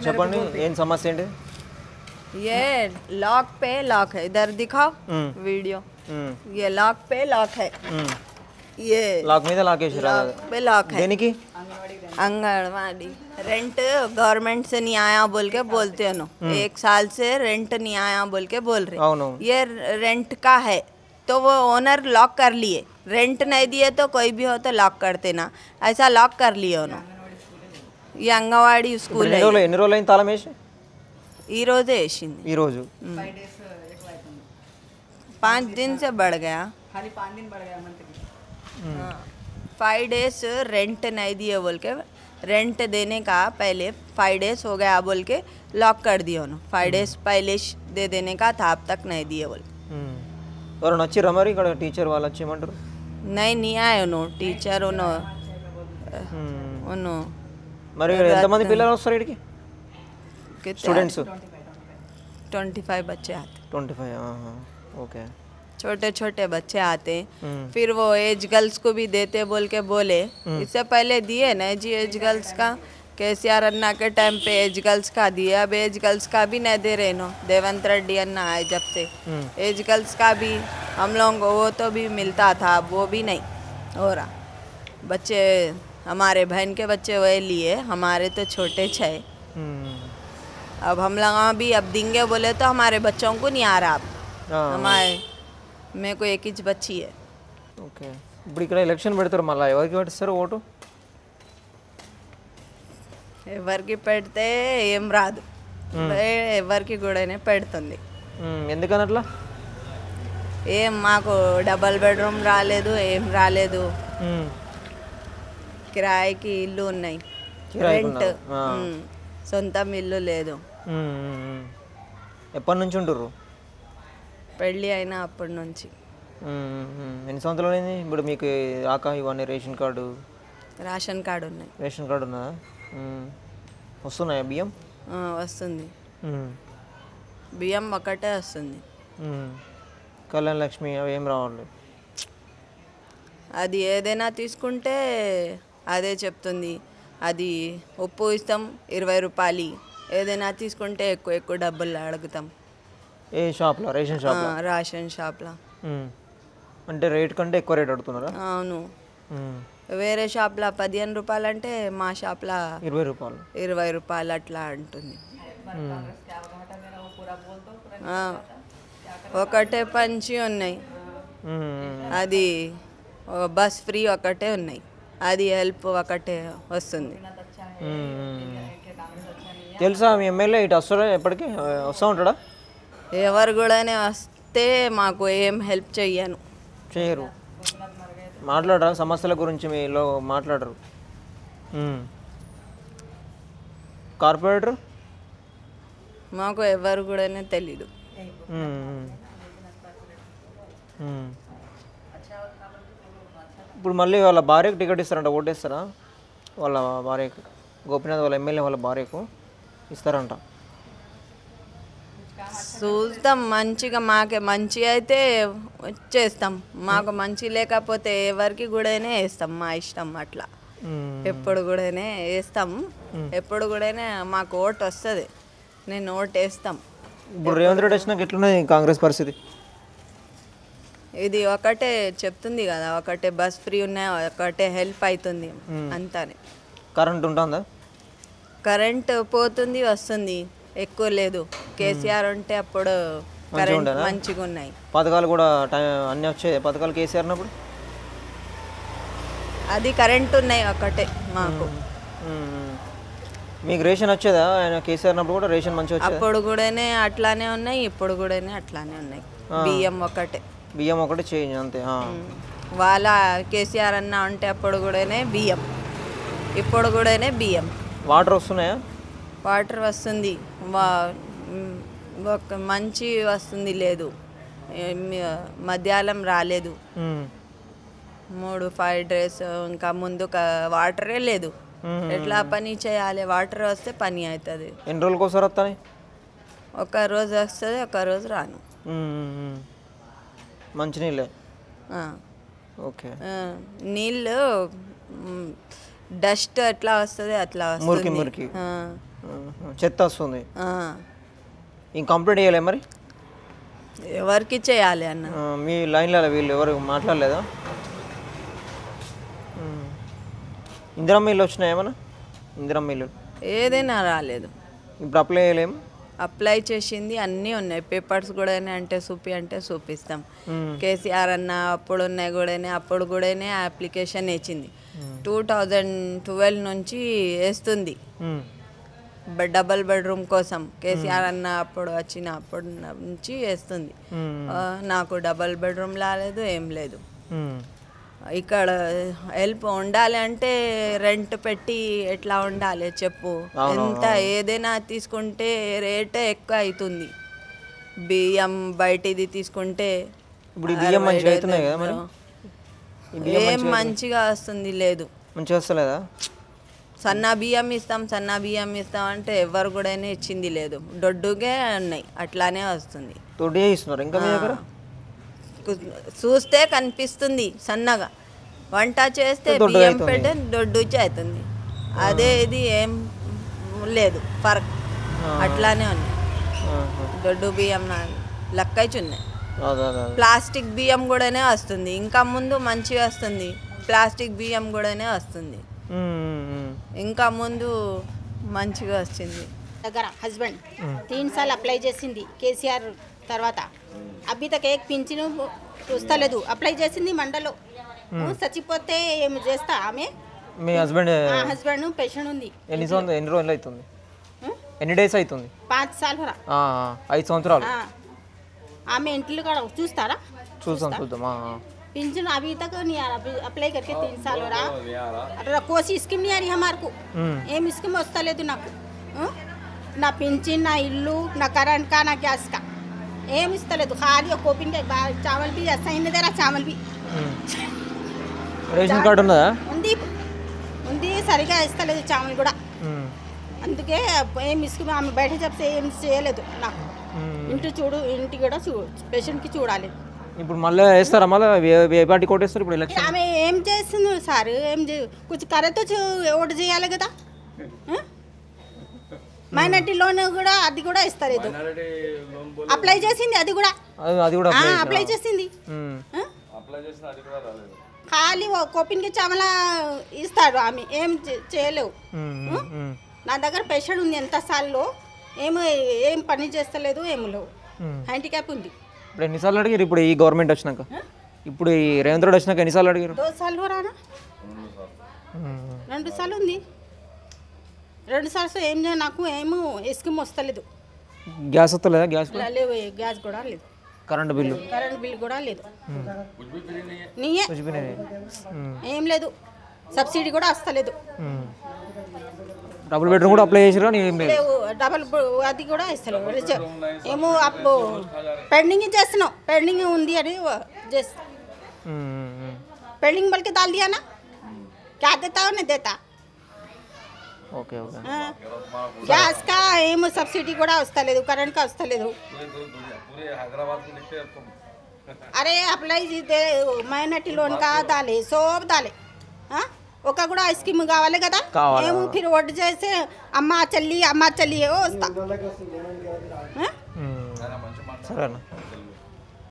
చెప్పండి ఏం సమస్య ఏంటి? ये लॉक पे लॉक है, इधर दिखाओ वीडियो। ये लॉक पे लॉक है, ये లాక్ మీద లాక్ వేసిరా? लॉक पे लॉक है। దేనికి? आंगनवाड़ी रेंट गवर्नमेंट से नहीं आया बोल के बोलते हो, 1 साल से रेंट नहीं आया बोल के बोल रहे। అవును. ये रेंट का है तो वो ओनर लॉक कर लिए, रेंट नहीं दिए तो कोई भी हो तो लॉक करते ना, ऐसा लॉक कर लिए उन्होंने। ये आंगनवाड़ी स्कूल है, ఎన్ని రోజులు అయింది తాళం వేసి? ఈ రోజే వేసింది। ఈ రోజు 5 दिन से बढ़ गया, 5 डेज रेंट नहीं दिए बोल के, रेंट देने का पहले 5 डेज हो गया बोल के लॉक कर दिया उन्होंने। 5 डेज पहले दे देने का था, अब तक नहीं दिए बोल। ఎవరైనా వచ్చిర్రా మరి ఇక్కడ? టీచర్ వాళ్ళు వచ్చి ఏమంటారు? नहीं आए उन्होंने, टीचर उन्होंने మరి ఎంతమంది పిల్లలు వస్తారు ఇక్కడికి? స్టూడెంట్స్ 25 बच्चे आते, 25। ఓకే। छोटे छोटे बच्चे आते। फिर वो एज गर्ल्स को भी देते बोल के बोले, इससे पहले दिए ना जी एज गर्ल्स का, केसीआर अन्ना के टाइम पे एज गर्ल्स का दिए, अब एज गर्ल्स का भी नहीं दे रहे नो। देवेंद्र रेड्डी अन्ना आए जब से एज गर्ल्स का भी हम लोगों को वो तो भी मिलता था, अब वो भी नहीं हो रहा। बच्चे हमारे बहन के बच्चे वही लिए, हमारे तो छोटे छे। अब हम लोग भी अब देंगे बोले तो हमारे बच्चों को नहीं आ रहा। अब हमारे मेरे को एक ही बच्ची है। ఓకే। ఇప్పుడు ఇక్కడ ఎలక్షన్ పెడతారు, మళ్ళీ ఎవరికి పట్టిస్తారు ఓటు? ఎవరికి పెడితే ఏం రాదు, ఎవరికి కూడానే పెడుతుంది। ఎందుకని అట్లా? ఏం మాకు డబల్ బెడ్రూమ్ రాలేదు, ఏం రాలేదు, కిరాయికి ఇల్లు ఉన్నాయి, రెంట్, సొంతం ఇల్లు లేదు। ఎప్పటి నుంచి ఉంటుర్రు? పెళ్ళి అయినా అప్పటి నుంచి। ఎన్ని సంవత్సరాలు అయింది ఇప్పుడు మీకు రాక ఇవన్నీ? రేషన్ కార్డు ఉన్నాయి। రేషన్ కార్డు ఉన్నదా? వస్తున్నాయా బియ్యం? వస్తుంది, బియ్యం ఒకటే వస్తుంది। కళ్యాణ లక్ష్మి అవి ఏం రావాలి? అది ఏదైనా తీసుకుంటే అదే చెప్తుంది, అది ఉప్పు ఇస్తాం 20 రూపాయలు, ఏదైనా తీసుకుంటే ఎక్కువ ఎక్కువ డబ్బులు అడుగుతాం। ఏ షాప్లో? రేషన్ షాప్లో? రేషన్ షాప్లో। అంటే రేట్ కంటే ఎక్కువ రేట్ అడుగుతున్నారా? అవును, వేరే షాప్లో 15 రూపాయలు అంటే మా షాప్లో 20 రూపాయలు, 20 రూపాయలు అట్లా అంటుంది। ఒకటే పంచి ఉన్నాయి, అది బస్ ఫ్రీ ఒకటే ఉన్నాయి, అది హెల్ప్ ఒకటే వస్తుంది। తెలుసా మీ ఎమ్మెల్యే ఇటు వస్తాడా? ఎప్పటికీ వస్తూ ఉంటాడా? ఎవరు కూడానే వస్తే మాకు ఏం హెల్ప్ చేయరు। మాట్లాడరా? సమస్యల గురించి మీలో మాట్లాడరు? కార్పొరేటర్ మాకు ఎవరు కూడానే తెలీదు। ఇప్పుడు మళ్ళీ వాళ్ళ భార్యకు టికెట్ ఇస్తారంట, ఓటేస్తారా? వాళ్ళ భార్యకు, గోపీనాథ్ వాళ్ళ ఎమ్మెల్యే వాళ్ళ భార్యకు ఇస్తారంట। చూస్తాం, మంచిగా మాకే మంచి అయితే చేస్తాం, మాకు మంచి లేకపోతే ఎవరికి కూడానే వేస్తాం, మా ఇష్టం అట్లా। ఎప్పుడు కూడానే వేస్తాం, ఎప్పుడు కూడానే మాకు ఓటు వస్తుంది, నేను ఓటు వేస్తాం। ఇప్పుడు రేవంత్ రెడ్డి వచ్చినాక ఎట్లున్నది కాంగ్రెస్ పరిస్థితి? ఇది ఒకటే చెప్తుంది కదా, ఒకటే బస్ ఫ్రీ ఉన్నాయి, ఒకటే హెల్ప్ అవుతుంది అంతానే। కరెంట్ ఉంటుందా? కరెంట్ పోతుంది వస్తుంది, ఎక్కువ లేదు। కేసీఆర్ ఉంటే అప్పుడు కరెంట్ మంచిగా ఉన్నాయి, పథకాలు కూడా అన్నీ వచ్చాయి పథకాలు కేసీఆర్ ఉన్నప్పుడు? అది కరెంట్ ఉన్నాయి ఒకటే మాకు। మీకు రేషన్ వచ్చేదా? ఆయన కేసీఆర్ ఉన్నప్పుడు కూడా రేషన్ మంచిగా వచ్చేది? అప్పుడు కూడానే అట్లానే ఉన్నాయి, ఇప్పుడు కూడానే అట్లానే ఉన్నాయి। బియ్యం ఒకటే చేంజ్ అంతే। వాళ్ళ కేసీఆర్ అన్న ఉంటే అప్పుడు కూడానే బియ్యం, ఇప్పుడు కూడానే బియ్యం। వాటర్ వస్తున్నాయా? వాటర్ వస్తుంది, ఒక మంచి వస్తుంది, లేదు మధ్యాహ్నం రాలేదు, 3-5 డేస్ ఇంకా ముందు వాటరే లేదు, ఎట్లా పని చేయాలి? వాటర్ వస్తే పని అవుతుంది। ఎన్ని రోజులకు ఒకసారి వస్తాయి? ఒక రోజు వస్తుంది, ఒక రోజు రాను। మంచినీళ్ళే? ఓకే। నీళ్ళు డస్ట్ ఎట్లా వస్తుంది అట్లా వస్తుంది, మురికి చెత్త వస్తుంది. ఆ. ఇంక కంప్లీట్ చేయలే మరి? ఎవరికి చేయాలి అన్న? మీ లైన్లో వీళ్ళు ఎవరు మాట్లాడలేదా? ఇందిరమ్మ ఇల్లు వచ్చినాయి ఏమన్నా? ఇందిరమ్మ ఇల్లు ఏదైనా రాలేదు. ఇప్పుడు అప్లై చేయలేము. అప్లై చేసింది అన్నీ ఉన్నాయి, పేపర్స్ కూడా అంటే చూపిస్తాం. కేసీఆర్ అన్న అప్పుడు ఉన్నాయి కూడా, అప్పుడు కూడా అప్లికేషన్ ఇచ్చింది. 2012 నుంచి వేస్తుంది డబల్ బెడ్రూమ్ కోసం. కేసీఆర్ అన్న అప్పుడు నుంచి వేస్తుంది. నాకు డబల్ బెడ్రూమ్ రాలేదు, ఏం లేదు. ఇక్కడ హెల్ప్ ఉండాలి అంటే రెంట్ పెట్టి ఎట్లా ఉండాలి చెప్పు? ఎంత ఏదైనా తీసుకుంటే రేటే ఎక్కువ అవుతుంది. బియ్యం బయటిది తీసుకుంటే ఏం మంచిగా వస్తుంది లేదు. మంచిగా వస్తలేదా? సన్న బియ్యం ఇస్తాం అంటే ఎవరు కూడా ఇచ్చింది లేదు. దొడ్డుగా ఉన్నాయి, అట్లానే వస్తుంది. చూస్తే కనిపిస్తుంది సన్నగా, వంట చేస్తే బియ్యం పెట్టే దొడ్డుచి అవుతుంది. అదే ఇది ఏం లేదు ఫరక్, అట్లానే ఉన్నాయి. దొడ్డు బియ్యం లెక్కచున్నాయి. ప్లాస్టిక్ బియ్యం కూడానే వస్తుంది, ఇంకా ముందు మంచిగా వస్తుంది. ప్లాస్టిక్ బియ్యం కూడానే వస్తుంది, ఇంకా ముందు మంచిగా వచ్చింది. దగ్గర హస్బెండ్ 3 సార్లు అప్లై చేసింది కేసీఆర్ తర్వాత. అభి తక్ ఏక్ పింఛను వస్తలేదు. అప్లై చేసింది మండలో, చచ్చిపోతే ఏం చేస్తా ఆమె? మీ హస్బెండ్ పేషెంట్ ఉంది. ఎన్ని రోజులు అవుతుంది? ఎన్ని డేస్ అవుతుంది? 5 సార్లు 5 సంవత్సరాలు. ఆమె ఇంట్లో కూడా చూస్తారా? చూద్దాం. पेंशन अभी तक नहीं आ रहा, अप्लाई करके 3 साल हो रहा। कोई स्कीम नहीं आ रही हमारे को, ఏం స్కీమ్ వస్తలేదు నాకు. నా పింఛన్, నా ఇల్లు, నా కరెంట్ का నా గ్యాస్ का ఏం ఇస్తలేదు. ఖాళీ ఒక కోపిన్ చావల్ भी ऐसा ही नहीं दे रहा. చావల్ भी రేషన్ కార్డు ఉన్నదా? ఉంది సరిగా ఇస్తలేదు చావల్ కూడా. అందుకే ఏం స్కీమ్ ఆమె బయట చెప్తే ఏం చేయలేదు నాకు. ఇంటి కూడా పేషెంట్కి చూడాలి. ఇప్పుడు మళ్ళీ వేస్తారా? మళ్ళీ ఏ పార్టీ కోటేస్తారు ఇప్పుడు ఎలక్షన్? ఆమె ఏం చేస్తుంది సార్? ఏం కొంచెం కరెక్ట్ ఓటు చేయాలి కదా. మైనార్టీ లోన్ కూడా అది కూడా ఇస్తలేదు. అప్లై చేసింది, అది కూడా అప్లై చేసింది. ఖాళీ కోపిన్కి చామలా ఇస్తాడు, ఆమె ఏం చేయలేవు. నా దగ్గర పేషెంట్ ఉంది ఎంత సార్లు, ఏం పని చేస్తలేదు, ఏమి లేవు. హ్యాండిక్యాప్ ఉంది. ఇప్పుడు ఎన్నిసార్లు అడిగారు? ఇప్పుడు ఈ గవర్నమెంట్ వచ్చినాక, ఇప్పుడు ఈ రేవంత్ రెడ్డి వచ్చినాక ఎన్నిసార్లు అడిగారు? 2 సార్లు రానా? 2 సార్లు ఉంది. 2 సార్లు ఏం నాకు ఏమో స్కీమ్ వస్తలేదు. గ్యాస్ వస్తలేదా? లేవు, గ్యాస్ కూడా లేదు. కరెంట్ బిల్లు కూడా లేదు. ఏం లేదు. సబ్సిడీ కూడా వస్తలేదు. డబుల్ బెడ్రూమ్ కూడా అప్లై చేసిరా? డబుల్ అది కూడా ఇస్తలేదు. ఏమో అప్పుడు పెండింగ్ చేస్తున్నాం, పెండింగ్ ఉంది అని చేస్తా. पेंडिंग बोल के डाल दिया ना, क्या देता हो नहीं देता. Okay okay. గ్యాస్ కా ఏమో సబ్సిడీ కూడా వస్తలేదు, కరెంట్ కా వస్తలేదు. అరే అప్లై చేస్తే మైనార్టీ లోన్ కా దాలే, సోప్ దాలే. ఒక కూడా స్కీమ్ కావాలి కదా. ఏమో ఫిర్ ఓటు చేసి అమ్మ చెల్లి వస్తా. సరేనా?